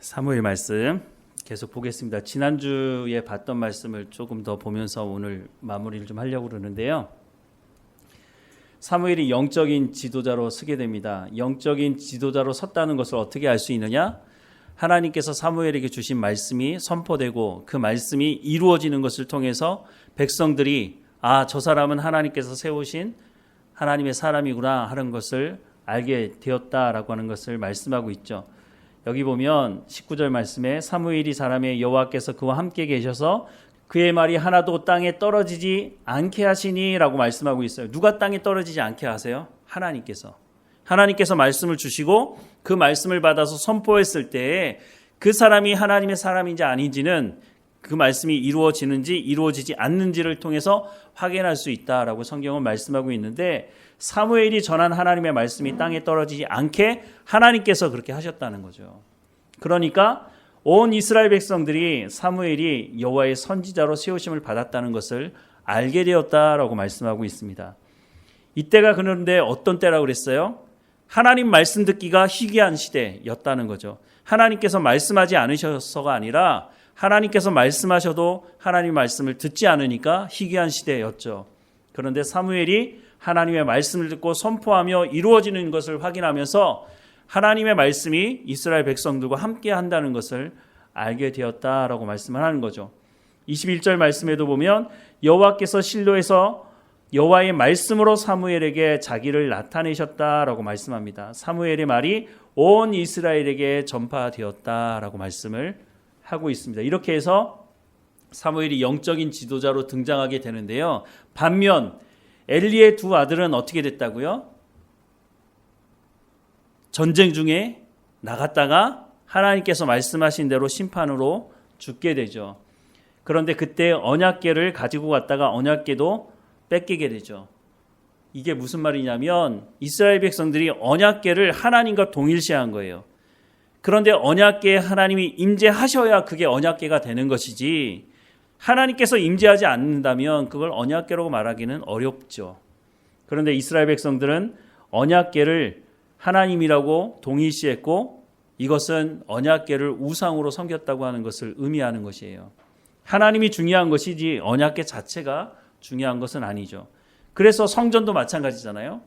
사무엘 말씀 계속 보겠습니다. 지난주에 봤던 말씀을 조금 더 보면서 오늘 마무리를 좀 하려고 그러는데요. 사무엘이 영적인 지도자로 서게 됩니다. 영적인 지도자로 섰다는 것을 어떻게 알 수 있느냐? 하나님께서 사무엘에게 주신 말씀이 선포되고 그 말씀이 이루어지는 것을 통해서 백성들이 저 사람은 하나님께서 세우신 하나님의 사람이구나 하는 것을 알게 되었다라고 하는 것을 말씀하고 있죠. 여기 보면 19절 말씀에 사무엘이 사람의 여호와께서 그와 함께 계셔서 그의 말이 하나도 땅에 떨어지지 않게 하시니 라고 말씀하고 있어요. 누가 땅에 떨어지지 않게 하세요? 하나님께서 말씀을 주시고 그 말씀을 받아서 선포했을 때에 그 사람이 하나님의 사람인지 아닌지는 그 말씀이 이루어지는지 이루어지지 않는지를 통해서 확인할 수 있다라고 성경은 말씀하고 있는데, 사무엘이 전한 하나님의 말씀이 땅에 떨어지지 않게 하나님께서 그렇게 하셨다는 거죠. 그러니까 온 이스라엘 백성들이 사무엘이 여호와의 선지자로 세우심을 받았다는 것을 알게 되었다라고 말씀하고 있습니다. 이때가 그런데 어떤 때라고 그랬어요? 하나님 말씀 듣기가 희귀한 시대였다는 거죠. 하나님께서 말씀하지 않으셔서가 아니라 하나님께서 말씀하셔도 하나님 말씀을 듣지 않으니까 희귀한 시대였죠. 그런데 사무엘이 하나님의 말씀을 듣고 선포하며 이루어지는 것을 확인하면서 하나님의 말씀이 이스라엘 백성들과 함께 한다는 것을 알게 되었다라고 말씀을 하는 거죠. 21절 말씀에도 보면 여호와께서 실로에서 여호와의 말씀으로 사무엘에게 자기를 나타내셨다라고 말씀합니다. 사무엘의 말이 온 이스라엘에게 전파되었다라고 말씀을 하고 있습니다. 이렇게 해서 사무엘이 영적인 지도자로 등장하게 되는데요. 반면 엘리의 두 아들은 어떻게 됐다고요? 전쟁 중에 나갔다가 하나님께서 말씀하신 대로 심판으로 죽게 되죠. 그런데 그때 언약궤를 가지고 갔다가 언약궤도 뺏기게 되죠. 이게 무슨 말이냐면 이스라엘 백성들이 언약궤를 하나님과 동일시한 거예요. 그런데 언약궤에 하나님이 임재하셔야 그게 언약궤가 되는 것이지, 하나님께서 임재하지 않는다면 그걸 언약궤라고 말하기는 어렵죠. 그런데 이스라엘 백성들은 언약궤를 하나님이라고 동일시했고, 이것은 언약궤를 우상으로 섬겼다고 하는 것을 의미하는 것이에요. 하나님이 중요한 것이지 언약궤 자체가 중요한 것은 아니죠. 그래서 성전도 마찬가지잖아요.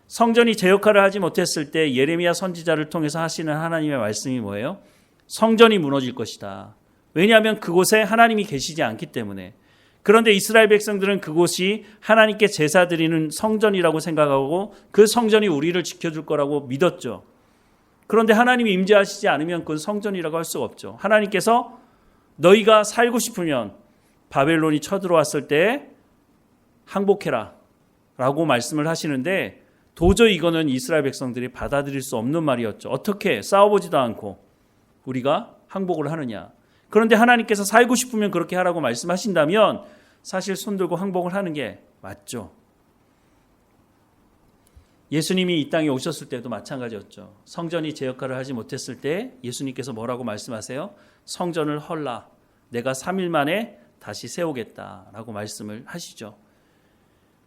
성전이 제 역할을 하지 못했을 때 예레미야 선지자를 통해서 하시는 하나님의 말씀이 뭐예요? 성전이 무너질 것이다. 왜냐하면 그곳에 하나님이 계시지 않기 때문에. 그런데 이스라엘 백성들은 그곳이 하나님께 제사 드리는 성전이라고 생각하고 그 성전이 우리를 지켜줄 거라고 믿었죠. 그런데 하나님이 임재하시지 않으면 그건 성전이라고 할 수가 없죠. 하나님께서 너희가 살고 싶으면 바벨론이 쳐들어왔을 때 항복해라 라고 말씀을 하시는데, 도저히 이거는 이스라엘 백성들이 받아들일 수 없는 말이었죠. 어떻게 싸워보지도 않고 우리가 항복을 하느냐. 그런데 하나님께서 살고 싶으면 그렇게 하라고 말씀하신다면 사실 손들고 항복을 하는 게 맞죠. 예수님이 이 땅에 오셨을 때도 마찬가지였죠. 성전이 제 역할을 하지 못했을 때 예수님께서 뭐라고 말씀하세요? 성전을 헐라, 내가 3일 만에 다시 세우겠다라고 말씀을 하시죠.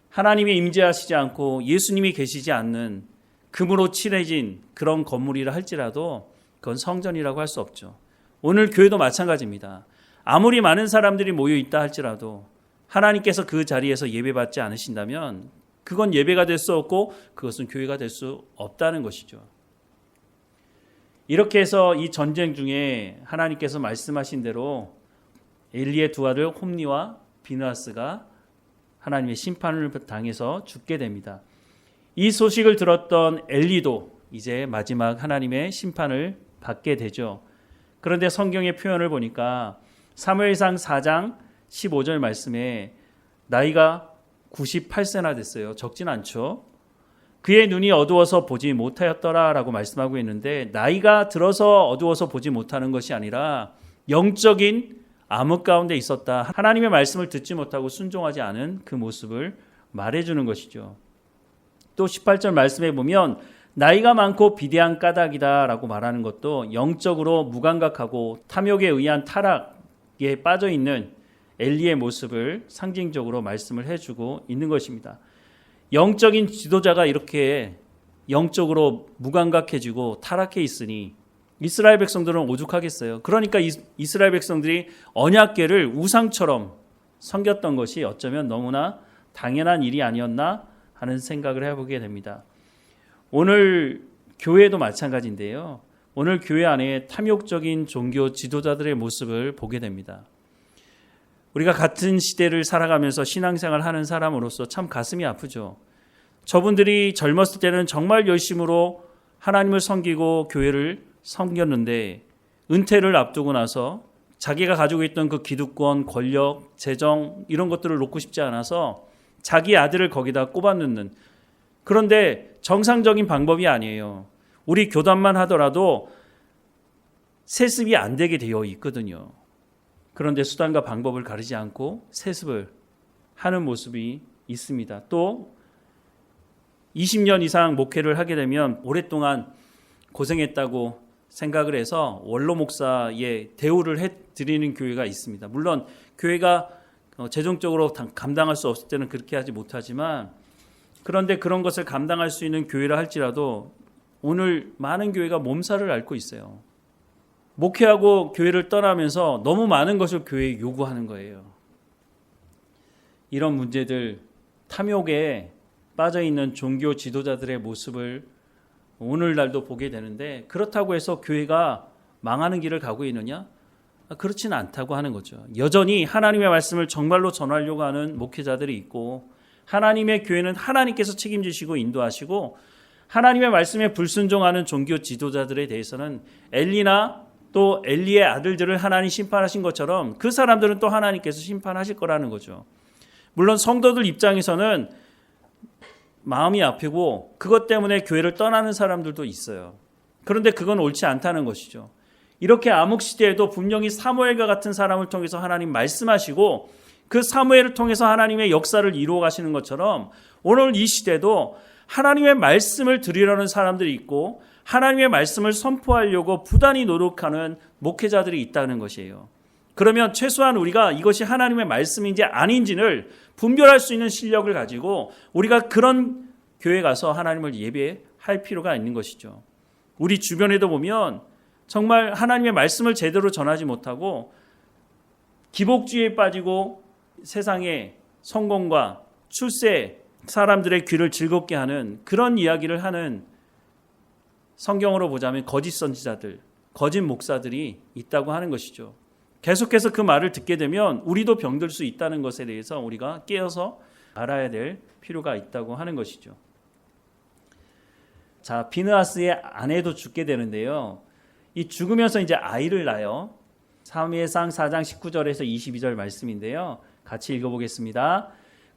하나님이 임재하시지 않고 예수님이 계시지 않는 금으로 칠해진 그런 건물이라 할지라도 그건 성전이라고 할 수 없죠. 오늘 교회도 마찬가지입니다. 아무리 많은 사람들이 모여 있다 할지라도 하나님께서 그 자리에서 예배받지 않으신다면 그건 예배가 될 수 없고 그것은 교회가 될 수 없다는 것이죠. 이렇게 해서 이 전쟁 중에 하나님께서 말씀하신 대로 엘리의 두 아들 홈니와 비느하스가 하나님의 심판을 당해서 죽게 됩니다. 이 소식을 들었던 엘리도 이제 마지막 하나님의 심판을 받게 되죠. 그런데 성경의 표현을 보니까 사무엘상 4장 15절 말씀에 나이가 98세나 됐어요. 적진 않죠. 그의 눈이 어두워서 보지 못하였더라 라고 말씀하고 있는데, 나이가 들어서 어두워서 보지 못하는 것이 아니라 영적인 암흑 가운데 있었다. 하나님의 말씀을 듣지 못하고 순종하지 않은 그 모습을 말해주는 것이죠. 또 18절 말씀에 보면 나이가 많고 비대한 까닭이다 라고 말하는 것도 영적으로 무감각하고 탐욕에 의한 타락에 빠져있는 엘리의 모습을 상징적으로 말씀을 해주고 있는 것입니다. 영적인 지도자가 이렇게 영적으로 무감각해지고 타락해 있으니 이스라엘 백성들은 오죽하겠어요. 그러니까 이스라엘 백성들이 언약궤를 우상처럼 섬겼던 것이 어쩌면 너무나 당연한 일이 아니었나 하는 생각을 해보게 됩니다. 오늘 교회도 마찬가지인데요. 오늘 교회 안에 탐욕적인 종교 지도자들의 모습을 보게 됩니다. 우리가 같은 시대를 살아가면서 신앙생활 하는 사람으로서 참 가슴이 아프죠. 저분들이 젊었을 때는 정말 열심으로 하나님을 섬기고 교회를 섬겼는데 은퇴를 앞두고 나서 자기가 가지고 있던 그 기득권, 권력, 재정 이런 것들을 놓고 싶지 않아서 자기 아들을 거기다 꼽아넣는, 그런데 정상적인 방법이 아니에요. 우리 교단만 하더라도 세습이 안 되게 되어 있거든요. 그런데 수단과 방법을 가리지 않고 세습을 하는 모습이 있습니다. 또 20년 이상 목회를 하게 되면 오랫동안 고생했다고 생각을 해서 원로 목사의 대우를 해드리는 교회가 있습니다. 물론 교회가 재정적으로 감당할 수 없을 때는 그렇게 하지 못하지만, 그런데 그런 것을 감당할 수 있는 교회라 할지라도 오늘 많은 교회가 몸살을 앓고 있어요. 목회하고 교회를 떠나면서 너무 많은 것을 교회에 요구하는 거예요. 이런 문제들, 탐욕에 빠져있는 종교 지도자들의 모습을 오늘날도 보게 되는데, 그렇다고 해서 교회가 망하는 길을 가고 있느냐? 그렇지는 않다고 하는 거죠. 여전히 하나님의 말씀을 정말로 전하려고 하는 목회자들이 있고, 하나님의 교회는 하나님께서 책임지시고 인도하시고, 하나님의 말씀에 불순종하는 종교 지도자들에 대해서는 엘리나 또 엘리의 아들들을 하나님 심판하신 것처럼 그 사람들은 또 하나님께서 심판하실 거라는 거죠. 물론 성도들 입장에서는 마음이 아프고 그것 때문에 교회를 떠나는 사람들도 있어요. 그런데 그건 옳지 않다는 것이죠. 이렇게 암흑 시대에도 분명히 사무엘과 같은 사람을 통해서 하나님 말씀하시고 그 사무엘을 통해서 하나님의 역사를 이루어 가시는 것처럼 오늘 이 시대도 하나님의 말씀을 들으려는 사람들이 있고 하나님의 말씀을 선포하려고 부단히 노력하는 목회자들이 있다는 것이에요. 그러면 최소한 우리가 이것이 하나님의 말씀인지 아닌지를 분별할 수 있는 실력을 가지고 우리가 그런 교회 가서 하나님을 예배할 필요가 있는 것이죠. 우리 주변에도 보면 정말 하나님의 말씀을 제대로 전하지 못하고 기복주의에 빠지고 세상의 성공과 출세, 사람들의 귀를 즐겁게 하는 그런 이야기를 하는, 성경으로 보자면 거짓 선지자들, 거짓 목사들이 있다고 하는 것이죠. 계속해서 그 말을 듣게 되면 우리도 병들 수 있다는 것에 대해서 우리가 깨어서 알아야 될 필요가 있다고 하는 것이죠. 자, 비느하스의 아내도 죽게 되는데요. 이 죽으면서 이제 아이를 낳아요. 사무엘상 4장 19절에서 22절 말씀인데요. 같이 읽어보겠습니다.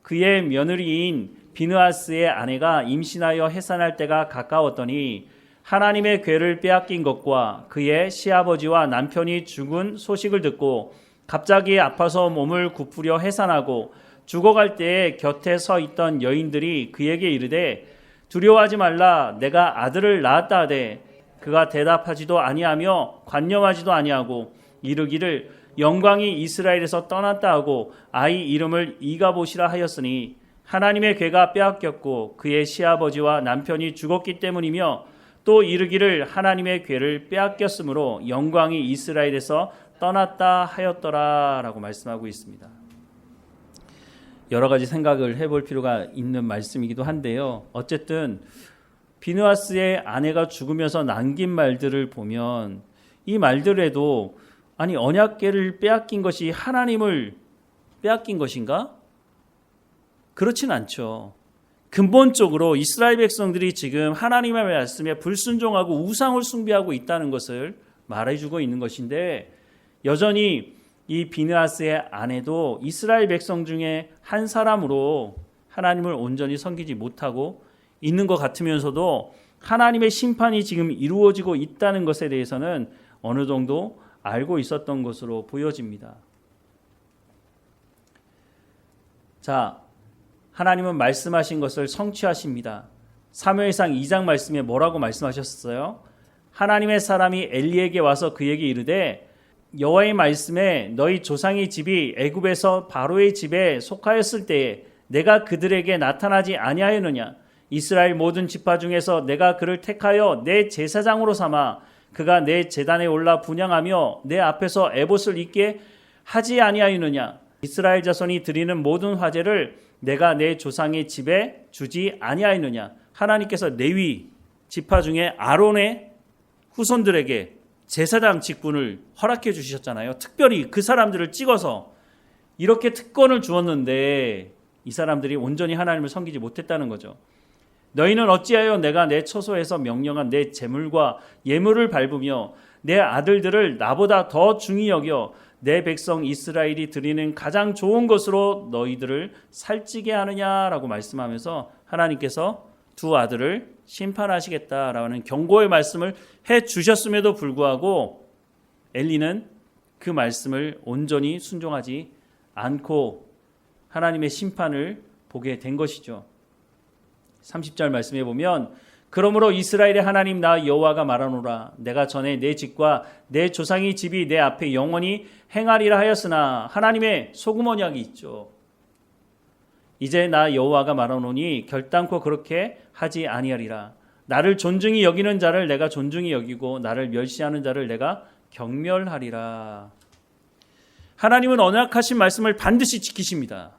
그의 며느리인 비느하스의 아내가 임신하여 해산할 때가 가까웠더니 하나님의 궤를 빼앗긴 것과 그의 시아버지와 남편이 죽은 소식을 듣고 갑자기 아파서 몸을 굽으려 해산하고 죽어갈 때에 곁에 서 있던 여인들이 그에게 이르되 두려워하지 말라, 내가 아들을 낳았다 하되 그가 대답하지도 아니하며 관념하지도 아니하고 이르기를 영광이 이스라엘에서 떠났다 하고 아이 이름을 이가봇이라 하였으니 하나님의 궤가 빼앗겼고 그의 시아버지와 남편이 죽었기 때문이며 또 이르기를 하나님의 궤를 빼앗겼으므로 영광이 이스라엘에서 떠났다 하였더라 라고 말씀하고 있습니다. 여러 가지 생각을 해볼 필요가 있는 말씀이기도 한데요. 어쨌든 비느하스의 아내가 죽으면서 남긴 말들을 보면 이 말들에도 아니 언약궤를 빼앗긴 것이 하나님을 빼앗긴 것인가? 그렇진 않죠. 근본적으로 이스라엘 백성들이 지금 하나님의 말씀에 불순종하고 우상을 숭배하고 있다는 것을 말해주고 있는 것인데, 여전히 이 비느하스의 아내도 이스라엘 백성 중에 한 사람으로 하나님을 온전히 섬기지 못하고 있는 것 같으면서도 하나님의 심판이 지금 이루어지고 있다는 것에 대해서는 어느 정도 알고 있었던 것으로 보여집니다. 자, 하나님은 말씀하신 것을 성취하십니다. 사무엘상 2장 말씀에 뭐라고 말씀하셨어요? 하나님의 사람이 엘리에게 와서 그에게 이르되 여호와의 말씀에 너희 조상의 집이 애굽에서 바로의 집에 속하였을 때에 내가 그들에게 나타나지 아니하였느냐? 이스라엘 모든 지파 중에서 내가 그를 택하여 내 제사장으로 삼아 그가 내 제단에 올라 분향하며 내 앞에서 에봇을 입게 하지 아니하였느냐? 이스라엘 자손이 드리는 모든 화제를 내가 내 조상의 집에 주지 아니하였느냐? 하나님께서 레위 지파 중에 아론의 후손들에게 제사장 직분을 허락해 주셨잖아요. 특별히 그 사람들을 찍어서 이렇게 특권을 주었는데 이 사람들이 온전히 하나님을 섬기지 못했다는 거죠. 너희는 어찌하여 내가 내 처소에서 명령한 내 제물과 예물을 밟으며 내 아들들을 나보다 더 중히 여겨 내 백성 이스라엘이 드리는 가장 좋은 것으로 너희들을 살찌게 하느냐라고 말씀하면서 하나님께서 두 아들을 심판하시겠다라는 경고의 말씀을 해 주셨음에도 불구하고 엘리는 그 말씀을 온전히 순종하지 않고 하나님의 심판을 보게 된 것이죠. 30절 말씀해 보면 그러므로 이스라엘의 하나님 나 여호와가 말하노라 내가 전에 내 집과 내 조상의 집이 내 앞에 영원히 행하리라 하였으나 하나님의 소금 언약이 있죠. 이제 나 여호와가 말하노니 결단코 그렇게 하지 아니하리라. 나를 존중히 여기는 자를 내가 존중히 여기고 나를 멸시하는 자를 내가 경멸하리라. 하나님은 언약하신 말씀을 반드시 지키십니다.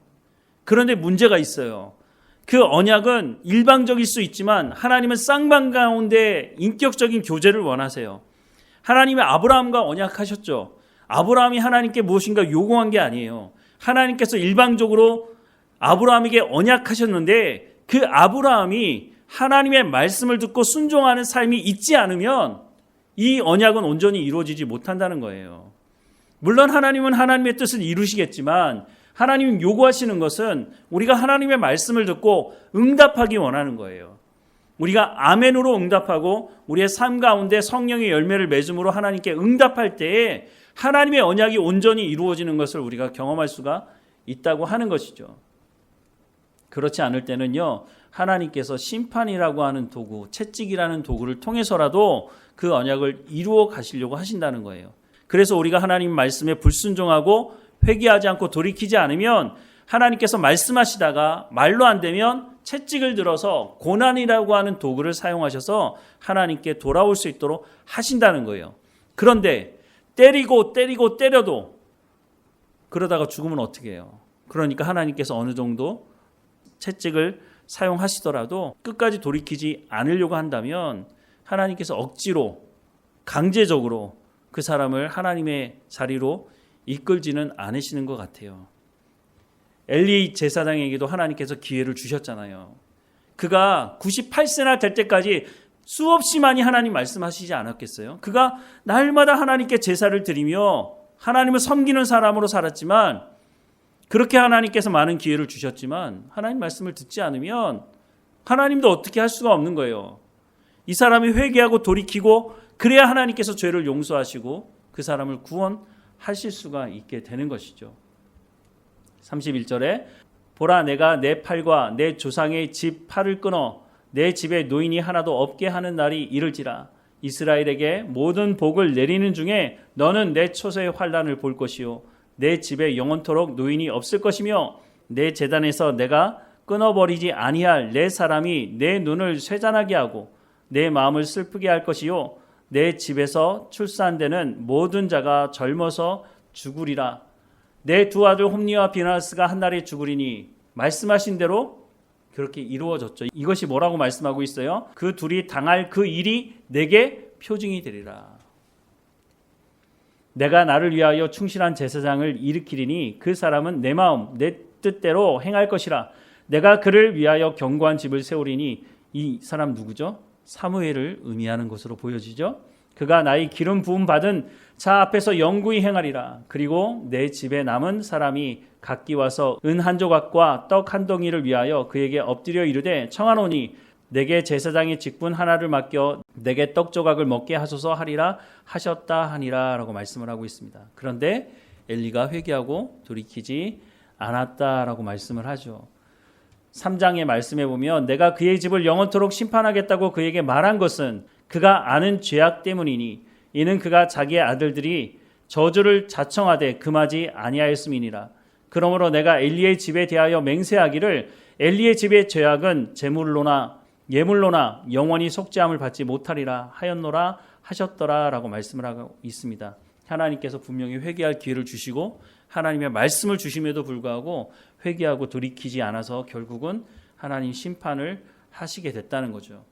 그런데 문제가 있어요. 그 언약은 일방적일 수 있지만 하나님은 쌍방 가운데 인격적인 교제를 원하세요. 하나님이 아브라함과 언약하셨죠. 아브라함이 하나님께 무엇인가 요구한 게 아니에요. 하나님께서 일방적으로 아브라함에게 언약하셨는데 그 아브라함이 하나님의 말씀을 듣고 순종하는 삶이 있지 않으면 이 언약은 온전히 이루어지지 못한다는 거예요. 물론 하나님은 하나님의 뜻을 이루시겠지만 하나님이 요구하시는 것은 우리가 하나님의 말씀을 듣고 응답하기 원하는 거예요. 우리가 아멘으로 응답하고 우리의 삶 가운데 성령의 열매를 맺음으로 하나님께 응답할 때에 하나님의 언약이 온전히 이루어지는 것을 우리가 경험할 수가 있다고 하는 것이죠. 그렇지 않을 때는요, 하나님께서 심판이라고 하는 도구, 채찍이라는 도구를 통해서라도 그 언약을 이루어 가시려고 하신다는 거예요. 그래서 우리가 하나님 말씀에 불순종하고 회개하지 않고 돌이키지 않으면 하나님께서 말씀하시다가 말로 안 되면 채찍을 들어서 고난이라고 하는 도구를 사용하셔서 하나님께 돌아올 수 있도록 하신다는 거예요. 그런데 때려도 그러다가 죽으면 어떻게 해요? 그러니까 하나님께서 어느 정도 채찍을 사용하시더라도 끝까지 돌이키지 않으려고 한다면 하나님께서 억지로 강제적으로 그 사람을 하나님의 자리로 이끌지는 않으시는 것 같아요. 엘리 제사장에게도 하나님께서 기회를 주셨잖아요. 그가 98세나 될 때까지 수없이 많이 하나님 말씀하시지 않았겠어요? 그가 날마다 하나님께 제사를 드리며 하나님을 섬기는 사람으로 살았지만 그렇게 하나님께서 많은 기회를 주셨지만 하나님 말씀을 듣지 않으면 하나님도 어떻게 할 수가 없는 거예요. 이 사람이 회개하고 돌이키고 그래야 하나님께서 죄를 용서하시고 그 사람을 구원하실 수가 있게 되는 것이죠. 31절에 보라 내가 내 팔과 내 조상의 집 팔을 끊어 내 집에 노인이 하나도 없게 하는 날이 이를지라. 이스라엘에게 모든 복을 내리는 중에 너는 내 처소의 환난을 볼 것이요 내 집에 영원토록 노인이 없을 것이며 내 제단에서 내가 끊어버리지 아니할 내 사람이 내 눈을 쇠잔하게 하고 내 마음을 슬프게 할 것이요 내 집에서 출산되는 모든 자가 젊어서 죽으리라. 내 두 아들 홈니와 비나스가 한날에 죽으리니 말씀하신 대로 그렇게 이루어졌죠. 이것이 뭐라고 말씀하고 있어요? 그 둘이 당할 그 일이 내게 표징이 되리라. 내가 나를 위하여 충실한 제사장을 일으키리니 그 사람은 내 마음 내 뜻대로 행할 것이라. 내가 그를 위하여 견고한 집을 세우리니 이 사람 누구죠? 사무엘을 의미하는 것으로 보여지죠. 그가 나의 기름 부음 받은 자 앞에서 영구히 행하리라. 그리고 내 집에 남은 사람이 각기 와서 은 한 조각과 떡 한 덩이를 위하여 그에게 엎드려 이르되 청하노니 내게 제사장의 직분 하나를 맡겨 내게 떡 조각을 먹게 하소서 하리라 하셨다 하니라 라고 말씀을 하고 있습니다. 그런데 엘리가 회개하고 돌이키지 않았다라고 말씀을 하죠. 3장의 말씀에 보면 내가 그의 집을 영원토록 심판하겠다고 그에게 말한 것은 그가 아는 죄악 때문이니 이는 그가 자기의 아들들이 저주를 자청하되 금하지 아니하였음이니라. 그러므로 내가 엘리의 집에 대하여 맹세하기를 엘리의 집의 죄악은 제물로나 예물로나 영원히 속죄함을 받지 못하리라 하였노라 하셨더라라고 말씀을 하고 있습니다. 하나님께서 분명히 회개할 기회를 주시고 하나님의 말씀을 주심에도 불구하고 회개하고 돌이키지 않아서 결국은 하나님 심판을 하시게 됐다는 거죠.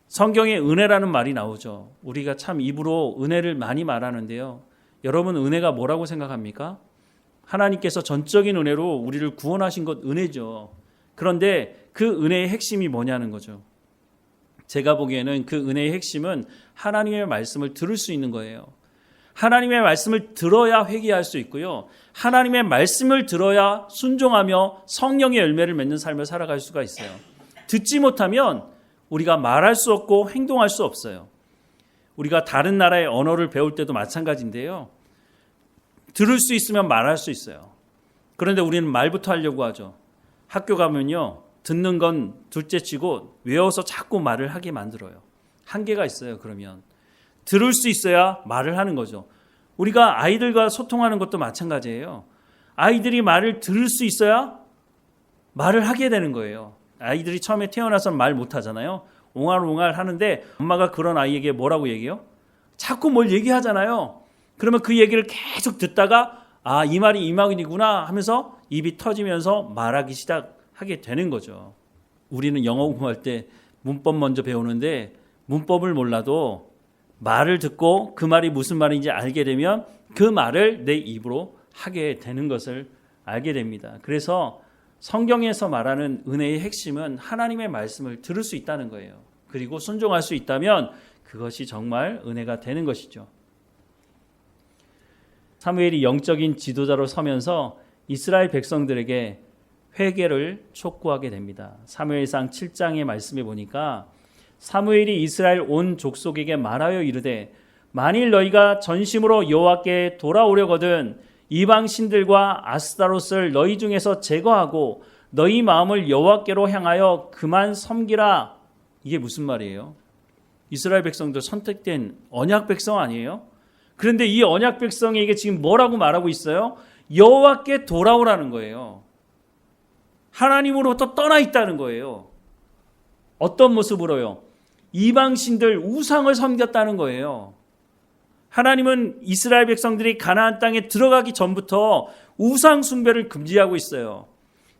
성경에 은혜라는 말이 나오죠. 우리가 참 입으로 은혜를 많이 말하는데요. 여러분 은혜가 뭐라고 생각합니까? 하나님께서 전적인 은혜로 우리를 구원하신 것 은혜죠. 그런데 그 은혜의 핵심이 뭐냐는 거죠. 제가 보기에는 그 은혜의 핵심은 하나님의 말씀을 들을 수 있는 거예요. 하나님의 말씀을 들어야 회개할 수 있고요. 하나님의 말씀을 들어야 순종하며 성령의 열매를 맺는 삶을 살아갈 수가 있어요. 듣지 못하면 우리가 말할 수 없고 행동할 수 없어요. 우리가 다른 나라의 언어를 배울 때도 마찬가지인데요. 들을 수 있으면 말할 수 있어요. 그런데 우리는 말부터 하려고 하죠. 학교 가면요. 듣는 건 둘째치고 외워서 자꾸 말을 하게 만들어요. 한계가 있어요. 그러면 들을 수 있어야 말을 하는 거죠. 우리가 아이들과 소통하는 것도 마찬가지예요. 아이들이 말을 들을 수 있어야 말을 하게 되는 거예요. 아이들이 처음에 태어나서는 말 못하잖아요. 옹알옹알 하는데 엄마가 그런 아이에게 뭐라고 얘기해요? 자꾸 뭘 얘기하잖아요. 그러면 그 얘기를 계속 듣다가 이 말이 이 말이구나 하면서 입이 터지면서 말하기 시작하게 되는 거죠. 우리는 영어 공부할 때 문법 먼저 배우는데 문법을 몰라도 말을 듣고 그 말이 무슨 말인지 알게 되면 그 말을 내 입으로 하게 되는 것을 알게 됩니다. 그래서 성경에서 말하는 은혜의 핵심은 하나님의 말씀을 들을 수 있다는 거예요. 그리고 순종할 수 있다면 그것이 정말 은혜가 되는 것이죠. 사무엘이 영적인 지도자로 서면서 이스라엘 백성들에게 회개를 촉구하게 됩니다. 사무엘상 7장의 말씀에 보니까 사무엘이 이스라엘 온 족속에게 말하여 이르되 만일 너희가 전심으로 여호와께 돌아오려거든 이방 신들과 아스타롯을 너희 중에서 제거하고 너희 마음을 여호와께로 향하여 그만 섬기라. 이게 무슨 말이에요? 이스라엘 백성들 선택된 언약 백성 아니에요? 그런데 이 언약 백성에게 지금 뭐라고 말하고 있어요? 여호와께 돌아오라는 거예요. 하나님으로부터 떠나 있다는 거예요. 어떤 모습으로요? 이방신들 우상을 섬겼다는 거예요. 하나님은 이스라엘 백성들이 가나안 땅에 들어가기 전부터 우상 숭배를 금지하고 있어요.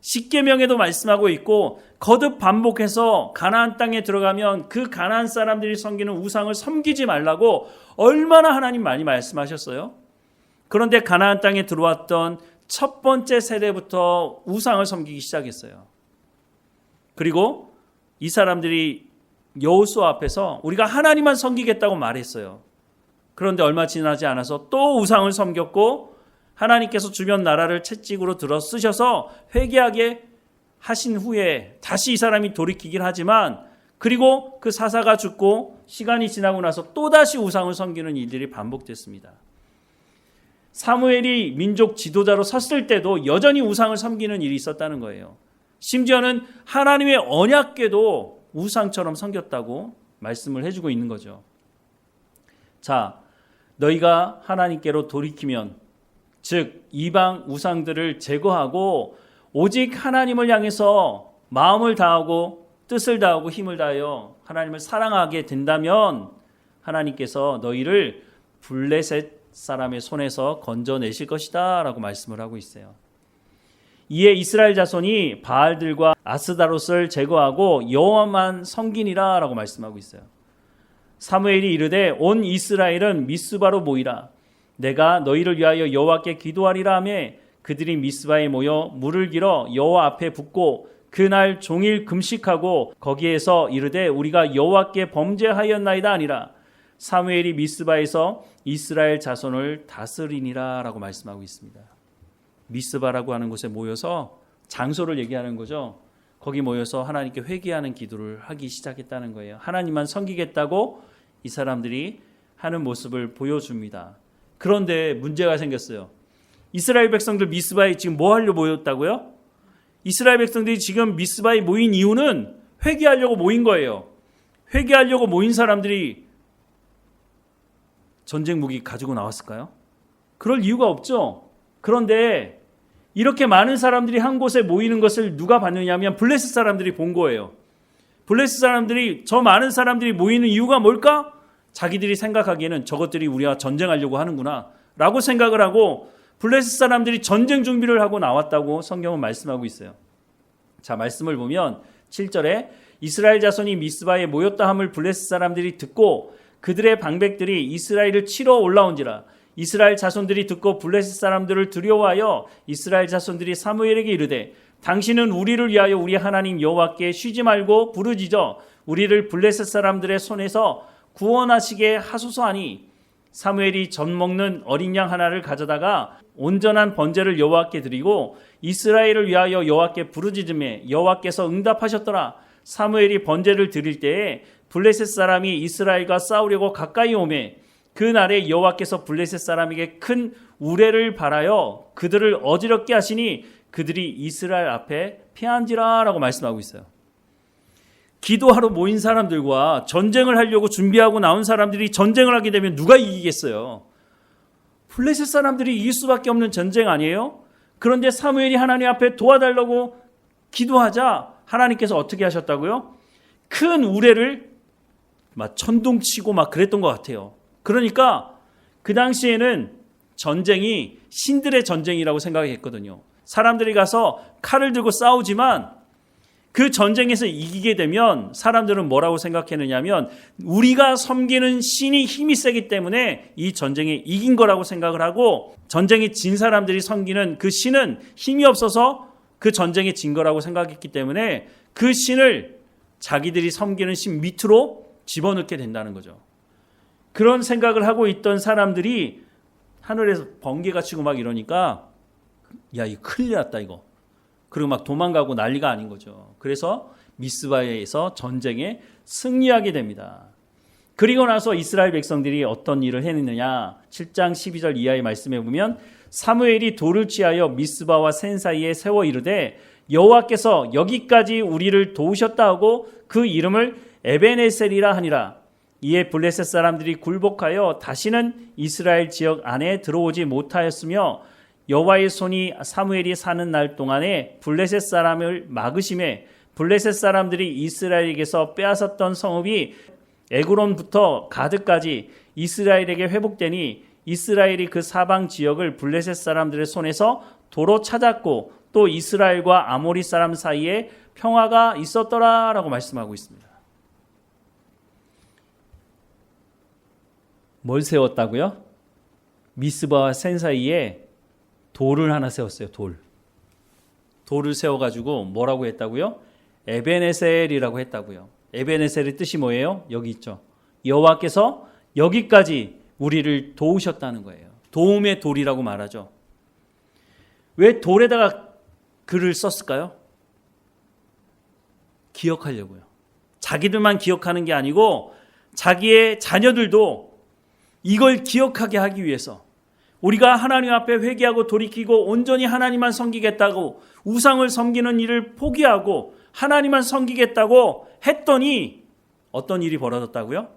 십계명에도 말씀하고 있고 거듭 반복해서 가나안 땅에 들어가면 그 가나안 사람들이 섬기는 우상을 섬기지 말라고 얼마나 하나님 많이 말씀하셨어요. 그런데 가나안 땅에 들어왔던 첫 번째 세대부터 우상을 섬기기 시작했어요. 그리고 이 사람들이 여호수아 앞에서 우리가 하나님만 섬기겠다고 말했어요. 그런데 얼마 지나지 않아서 또 우상을 섬겼고 하나님께서 주변 나라를 채찍으로 들어 쓰셔서 회개하게 하신 후에 다시 이 사람이 돌이키긴 하지만 그리고 그 사사가 죽고 시간이 지나고 나서 또다시 우상을 섬기는 일들이 반복됐습니다. 사무엘이 민족 지도자로 섰을 때도 여전히 우상을 섬기는 일이 있었다는 거예요. 심지어는 하나님의 언약궤도 우상처럼 섬겼다고 말씀을 해주고 있는 거죠. 자, 너희가 하나님께로 돌이키면 즉 이방 우상들을 제거하고 오직 하나님을 향해서 마음을 다하고 뜻을 다하고 힘을 다하여 하나님을 사랑하게 된다면 하나님께서 너희를 블레셋 사람의 손에서 건져내실 것이다 라고 말씀을 하고 있어요. 이에 이스라엘 자손이 바알들과 아스다롯을 제거하고 여호와만 섬기니라 라고 말씀하고 있어요. 사무엘이 이르되 온 이스라엘은 미스바로 모이라. 내가 너희를 위하여 여호와께 기도하리라 하며 그들이 미스바에 모여 물을 길어 여호와 앞에 붓고 그날 종일 금식하고 거기에서 이르되 우리가 여호와께 범죄하였나이다 아니라 사무엘이 미스바에서 이스라엘 자손을 다스리니라 라고 말씀하고 있습니다. 미스바라고 하는 곳에 모여서 장소를 얘기하는 거죠. 거기 모여서 하나님께 회개하는 기도를 하기 시작했다는 거예요. 하나님만 섬기겠다고 이 사람들이 하는 모습을 보여줍니다. 그런데 문제가 생겼어요. 이스라엘 백성들 미스바에 지금 뭐 하려고 모였다고요? 이스라엘 백성들이 지금 미스바에 모인 이유는 회개하려고 모인 거예요. 회개하려고 모인 사람들이 전쟁 무기 가지고 나왔을까요? 그럴 이유가 없죠. 그런데 이렇게 많은 사람들이 한 곳에 모이는 것을 누가 봤느냐 하면 블레셋 사람들이 본 거예요. 블레셋 사람들이, 저 많은 사람들이 모이는 이유가 뭘까? 자기들이 생각하기에는 저것들이 우리와 전쟁하려고 하는구나 라고 생각을 하고 블레셋 사람들이 전쟁 준비를 하고 나왔다고 성경은 말씀하고 있어요. 자, 말씀을 보면 7절에 이스라엘 자손이 미스바에 모였다 함을 블레셋 사람들이 듣고 그들의 방백들이 이스라엘을 치러 올라온지라. 이스라엘 자손들이 듣고 블레셋 사람들을 두려워하여 이스라엘 자손들이 사무엘에게 이르되 당신은 우리를 위하여 우리 하나님 여호와께 쉬지 말고 부르짖어 우리를 블레셋 사람들의 손에서 구원하시게 하소서 하니 사무엘이 젖 먹는 어린 양 하나를 가져다가 온전한 번제를 여호와께 드리고 이스라엘을 위하여 여호와께 부르짖음에 여호와께서 응답하셨더라. 사무엘이 번제를 드릴 때에 블레셋 사람이 이스라엘과 싸우려고 가까이 오매 그날에 여호와께서 블레셋 사람에게 큰 우레를 발하여 그들을 어지럽게 하시니 그들이 이스라엘 앞에 피한지라 라고 말씀하고 있어요. 기도하러 모인 사람들과 전쟁을 하려고 준비하고 나온 사람들이 전쟁을 하게 되면 누가 이기겠어요? 블레셋 사람들이 이길 수밖에 없는 전쟁 아니에요? 그런데 사무엘이 하나님 앞에 도와달라고 기도하자 하나님께서 어떻게 하셨다고요? 큰 우레를 막 천둥치고 막 그랬던 것 같아요. 그러니까 그 당시에는 전쟁이 신들의 전쟁이라고 생각했거든요. 사람들이 가서 칼을 들고 싸우지만 그 전쟁에서 이기게 되면 사람들은 뭐라고 생각했느냐면 우리가 섬기는 신이 힘이 세기 때문에 이 전쟁에 이긴 거라고 생각을 하고 전쟁에 진 사람들이 섬기는 그 신은 힘이 없어서 그 전쟁에 진 거라고 생각했기 때문에 그 신을 자기들이 섬기는 신 밑으로 집어넣게 된다는 거죠. 그런 생각을 하고 있던 사람들이 하늘에서 번개가 치고 막 이러니까 야, 이거 큰일 났다 이거. 그리고 막 도망가고 난리가 아닌 거죠. 그래서 미스바에서 전쟁에 승리하게 됩니다. 그리고 나서 이스라엘 백성들이 어떤 일을 했느냐. 7장 12절 이하의 말씀에 보면 사무엘이 돌을 취하여 미스바와 센 사이에 세워 이르되 여호와께서 여기까지 우리를 도우셨다 하고 그 이름을 에벤에셀이라 하니라. 이에 블레셋 사람들이 굴복하여 다시는 이스라엘 지역 안에 들어오지 못하였으며 여호와의 손이 사무엘이 사는 날 동안에 블레셋 사람을 막으심에 블레셋 사람들이 이스라엘에게서 빼앗았던 성읍이 에그론부터 가드까지 이스라엘에게 회복되니 이스라엘이 그 사방 지역을 블레셋 사람들의 손에서 도로 찾았고 또 이스라엘과 아모리 사람 사이에 평화가 있었더라라고 말씀하고 있습니다. 뭘 세웠다고요? 미스바와 센 사이에 돌을 하나 세웠어요. 돌을 세워가지고 뭐라고 했다고요? 에벤에셀이라고 했다고요. 에벤에셀의 뜻이 뭐예요? 여기 있죠. 여호와께서 여기까지 우리를 도우셨다는 거예요. 도움의 돌이라고 말하죠. 왜 돌에다가 글을 썼을까요? 기억하려고요. 자기들만 기억하는 게 아니고 자기의 자녀들도 이걸 기억하게 하기 위해서 우리가 하나님 앞에 회개하고 돌이키고 온전히 하나님만 섬기겠다고 우상을 섬기는 일을 포기하고 하나님만 섬기겠다고 했더니 어떤 일이 벌어졌다고요?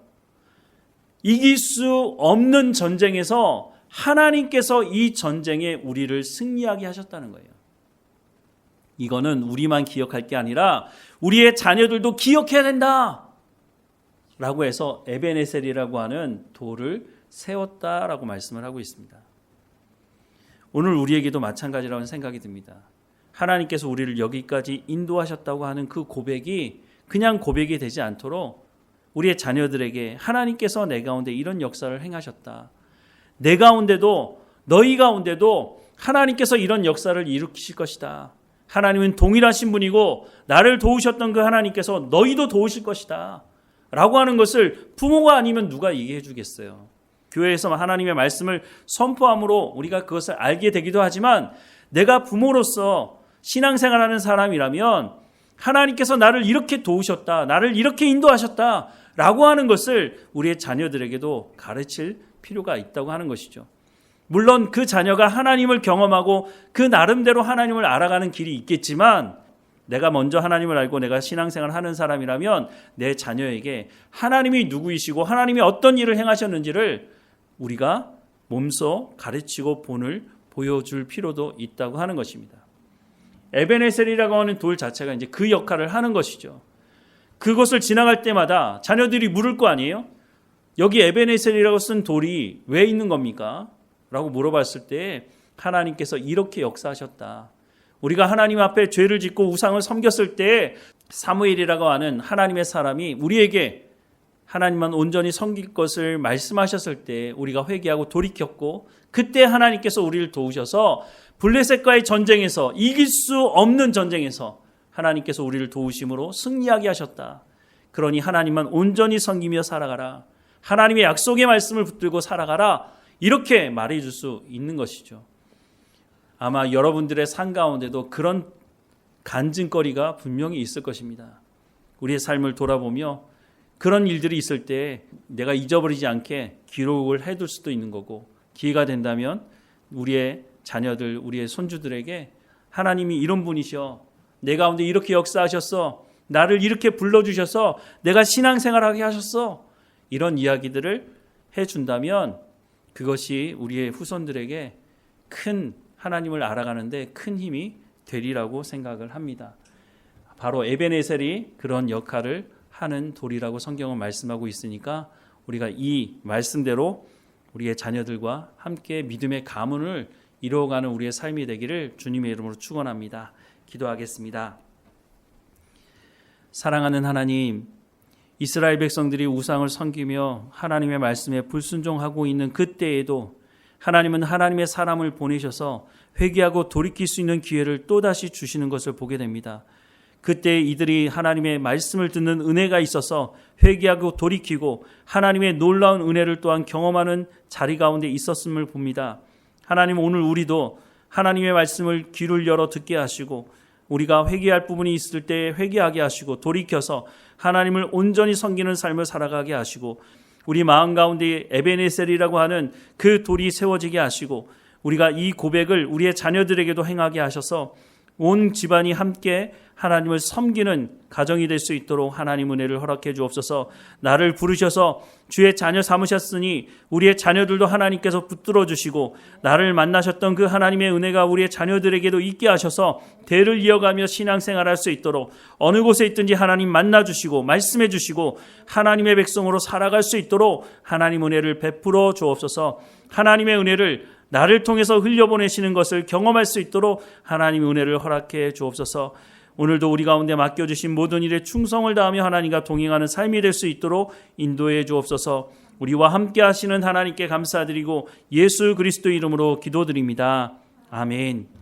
이길 수 없는 전쟁에서 하나님께서 이 전쟁에 우리를 승리하게 하셨다는 거예요. 이거는 우리만 기억할 게 아니라 우리의 자녀들도 기억해야 된다 라고 해서 에벤에셀이라고 하는 돌을 세웠다라고 말씀을 하고 있습니다. 오늘 우리에게도 마찬가지라는 생각이 듭니다. 하나님께서 우리를 여기까지 인도하셨다고 하는 그 고백이 그냥 고백이 되지 않도록 우리의 자녀들에게 하나님께서 내 가운데 이런 역사를 행하셨다. 내 가운데도 너희 가운데도 하나님께서 이런 역사를 일으키실 것이다. 하나님은 동일하신 분이고 나를 도우셨던 그 하나님께서 너희도 도우실 것이다. 라고 하는 것을 부모가 아니면 누가 얘기해 주겠어요. 교회에서 하나님의 말씀을 선포함으로 우리가 그것을 알게 되기도 하지만 내가 부모로서 신앙생활하는 사람이라면 하나님께서 나를 이렇게 도우셨다. 나를 이렇게 인도하셨다. 라고 하는 것을 우리의 자녀들에게도 가르칠 필요가 있다고 하는 것이죠. 물론 그 자녀가 하나님을 경험하고 그 나름대로 하나님을 알아가는 길이 있겠지만 내가 먼저 하나님을 알고 내가 신앙생활을 하는 사람이라면 내 자녀에게 하나님이 누구이시고 하나님이 어떤 일을 행하셨는지를 우리가 몸소 가르치고 본을 보여줄 필요도 있다고 하는 것입니다. 에벤에셀이라고 하는 돌 자체가 이제 그 역할을 하는 것이죠. 그곳을 지나갈 때마다 자녀들이 물을 거 아니에요? 여기 에베네셀이라고 쓴 돌이 왜 있는 겁니까? 라고 물어봤을 때 하나님께서 이렇게 역사하셨다. 우리가 하나님 앞에 죄를 짓고 우상을 섬겼을 때 사무엘이라고 하는 하나님의 사람이 우리에게 하나님만 온전히 섬길 것을 말씀하셨을 때 우리가 회개하고 돌이켰고, 그때 하나님께서 우리를 도우셔서 블레셋과의 전쟁에서, 이길 수 없는 전쟁에서 하나님께서 우리를 도우심으로 승리하게 하셨다. 그러니 하나님만 온전히 섬기며 살아가라. 하나님의 약속의 말씀을 붙들고 살아가라. 이렇게 말해줄 수 있는 것이죠. 아마 여러분들의 삶 가운데도 그런 간증거리가 분명히 있을 것입니다. 우리의 삶을 돌아보며 그런 일들이 있을 때 내가 잊어버리지 않게 기록을 해둘 수도 있는 거고, 기회가 된다면 우리의 자녀들, 우리의 손주들에게 하나님이 이런 분이셔, 내 가운데 이렇게 역사하셨어, 나를 이렇게 불러주셔서 내가 신앙생활하게 하셨어, 이런 이야기들을 해준다면 그것이 우리의 후손들에게 큰 하나님을 알아가는데 큰 힘이 되리라고 생각을 합니다. 바로 에베네셀이 그런 역할을 하는 돌이라고 성경은 말씀하고 있으니까 우리가 이 말씀대로 우리의 자녀들과 함께 믿음의 가문을 이루어가는 우리의 삶이 되기를 주님의 이름으로 축원합니다. 기도하겠습니다. 사랑하는 하나님, 이스라엘 백성들이 우상을 섬기며 하나님의 말씀에 불순종하고 있는 그때에도 하나님은 하나님의 사람을 보내셔서 회개하고 돌이킬 수 있는 기회를 또다시 주시는 것을 보게 됩니다. 그때 이들이 하나님의 말씀을 듣는 은혜가 있어서 회개하고 돌이키고 하나님의 놀라운 은혜를 또한 경험하는 자리 가운데 있었음을 봅니다. 하나님, 오늘 우리도 하나님의 말씀을 귀를 열어 듣게 하시고 우리가 회개할 부분이 있을 때 회개하게 하시고 돌이켜서 하나님을 온전히 섬기는 삶을 살아가게 하시고 우리 마음 가운데 에베네셀이라고 하는 그 돌이 세워지게 하시고 우리가 이 고백을 우리의 자녀들에게도 행하게 하셔서 온 집안이 함께 하나님을 섬기는 가정이 될 수 있도록 하나님 은혜를 허락해 주옵소서. 나를 부르셔서 주의 자녀 삼으셨으니 우리의 자녀들도 하나님께서 붙들어 주시고 나를 만나셨던 그 하나님의 은혜가 우리의 자녀들에게도 있게 하셔서 대를 이어가며 신앙생활할 수 있도록 어느 곳에 있든지 하나님 만나 주시고 말씀해 주시고 하나님의 백성으로 살아갈 수 있도록 하나님 은혜를 베풀어 주옵소서. 하나님의 은혜를 나를 통해서 흘려보내시는 것을 경험할 수 있도록 하나님의 은혜를 허락해 주옵소서. 오늘도 우리 가운데 맡겨주신 모든 일에 충성을 다하며 하나님과 동행하는 삶이 될 수 있도록 인도해 주옵소서. 우리와 함께 하시는 하나님께 감사드리고 예수 그리스도 이름으로 기도드립니다. 아멘.